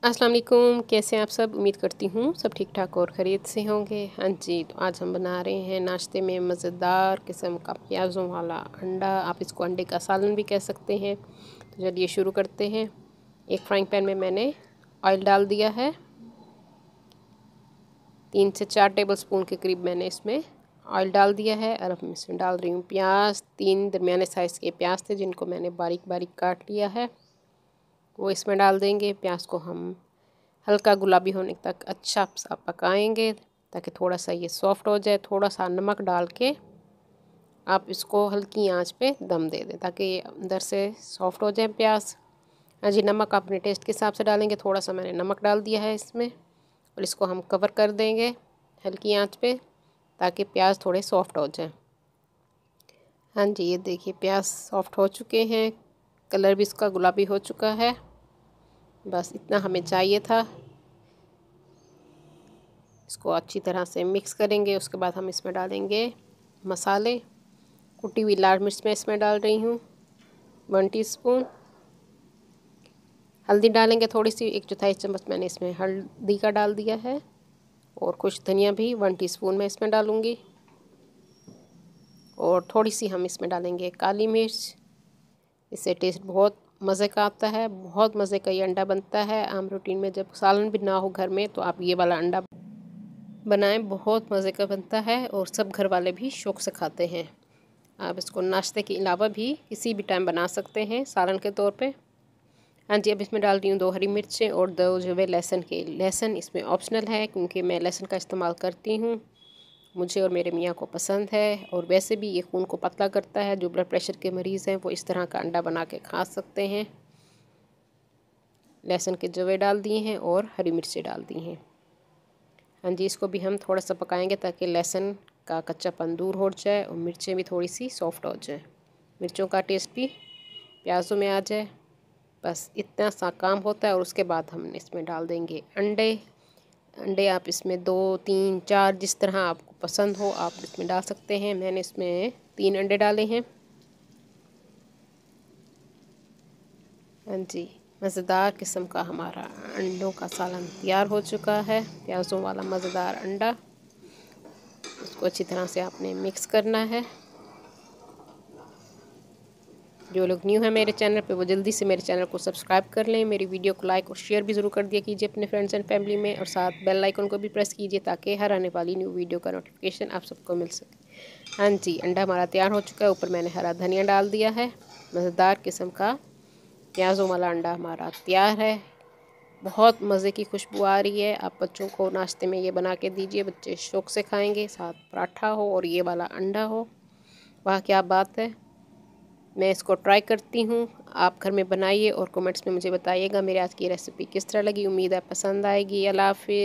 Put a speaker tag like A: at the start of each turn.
A: अस्सलाम वालेकुम, कैसे हैं आप सब। उम्मीद करती हूँ सब ठीक ठाक और खैरियत से होंगे। हाँ जी, तो आज हम बना रहे हैं नाश्ते में मज़ेदार किस्म का प्याज़ों वाला अंडा। आप इसको अंडे का सालन भी कह सकते हैं। तो चलिए शुरू करते हैं। एक फ्राइंग पैन में मैंने ऑयल डाल दिया है। 3 से 4 टेबल स्पून के करीब मैंने इसमें ऑयल डाल दिया है। और अब इसमें डाल रही हूँ प्याज। 3 दरमियाने साइज़ के प्याज थे जिनको मैंने बारीक बारीक काट लिया है, वो इसमें डाल देंगे। प्याज को हम हल्का गुलाबी होने तक अच्छा सा पकाएंगे ताकि थोड़ा सा ये सॉफ़्ट हो जाए। थोड़ा सा नमक डाल के आप इसको हल्की आंच पे दम दे दें ताकि ये अंदर से सॉफ़्ट हो जाए प्याज। हाँ जी, नमक अपने टेस्ट के हिसाब से डालेंगे। थोड़ा सा मैंने नमक डाल दिया है इसमें और इसको हम कवर कर देंगे हल्की आंच पे ताकि प्याज थोड़े सॉफ़्ट हो जाएं। हाँ जी, ये देखिए प्याज सॉफ़्ट हो चुके हैं, कलर भी इसका गुलाबी हो चुका है। बस इतना हमें चाहिए था। इसको अच्छी तरह से मिक्स करेंगे। उसके बाद हम इसमें डालेंगे मसाले। कुटी हुई लाल मिर्च मैं इसमें डाल रही हूँ 1 टीस्पून। हल्दी डालेंगे थोड़ी सी, 1/4 चम्मच मैंने इसमें हल्दी का डाल दिया है। और कुछ धनिया भी 1 टीस्पून मैं इसमें डालूँगी। और थोड़ी सी हम इसमें डालेंगे काली मिर्च। इससे टेस्ट बहुत मज़े का आता है। बहुत मज़े का ये अंडा बनता है। आम रूटीन में जब सालन भी ना हो घर में तो आप ये वाला अंडा बनाएं, बहुत मज़े का बनता है और सब घर वाले भी शौक़ से खाते हैं। आप इसको नाश्ते के अलावा भी किसी भी टाइम बना सकते हैं सालन के तौर पे। हाँ जी, अब इसमें डाल रही हूँ 2 हरी मिर्चें और 2 जो है लहसुन के। लहसुन इसमें ऑप्शनल है क्योंकि मैं लहसुन का इस्तेमाल करती हूँ, मुझे और मेरे मियाँ को पसंद है। और वैसे भी ये खून को पतला करता है। जो ब्लड प्रेशर के मरीज़ हैं वो इस तरह का अंडा बना के खा सकते हैं। लहसुन के जवे डाल दिए हैं और हरी मिर्चें डाल दी हैं। हाँ जी, इसको भी हम थोड़ा सा पकाएंगे ताकि लहसुन का कच्चापन दूर हो जाए और मिर्चें भी थोड़ी सी सॉफ़्ट हो जाए, मिर्चों का टेस्ट भी प्याज़ों में आ जाए। बस इतना सा काम होता है। और उसके बाद हम इसमें डाल देंगे अंडे। अंडे आप इसमें 2, 3, 4 जिस तरह आपको पसंद हो आप इसमें डाल सकते हैं। मैंने इसमें 3 अंडे डाले हैं। हाँ जी, मज़ेदार किस्म का हमारा अंडों का सालन तैयार हो चुका है। प्याज़ों वाला मज़ेदार अंडा। इसको अच्छी तरह से आपने मिक्स करना है। जो लोग न्यू हैं मेरे चैनल पे वो जल्दी से मेरे चैनल को सब्सक्राइब कर लें। मेरी वीडियो को लाइक और शेयर भी ज़रूर कर दिया कीजिए अपने फ्रेंड्स एंड फैमिली में। और साथ बेल आइकन को भी प्रेस कीजिए ताकि हर आने वाली न्यू वीडियो का नोटिफिकेशन आप सबको मिल सके। हाँ जी, अंडा हमारा तैयार हो चुका है। ऊपर मैंने हरा धनिया डाल दिया है। मज़ेदार किस्म का प्याज़ों वाला अंडा हमारा तैयार है। बहुत मज़े की खुशबू आ रही है। आप बच्चों को नाश्ते में ये बना के दीजिए, बच्चे शौक़ से खाएँगे। साथ पराठा हो और ये वाला अंडा हो, वाह क्या बात है। मैं इसको ट्राई करती हूँ, आप घर में बनाइए और कमेंट्स में मुझे बताइएगा मेरी आज की रेसिपी किस तरह लगी। उम्मीद है पसंद आएगी। अल्लाह हाफ़िज़।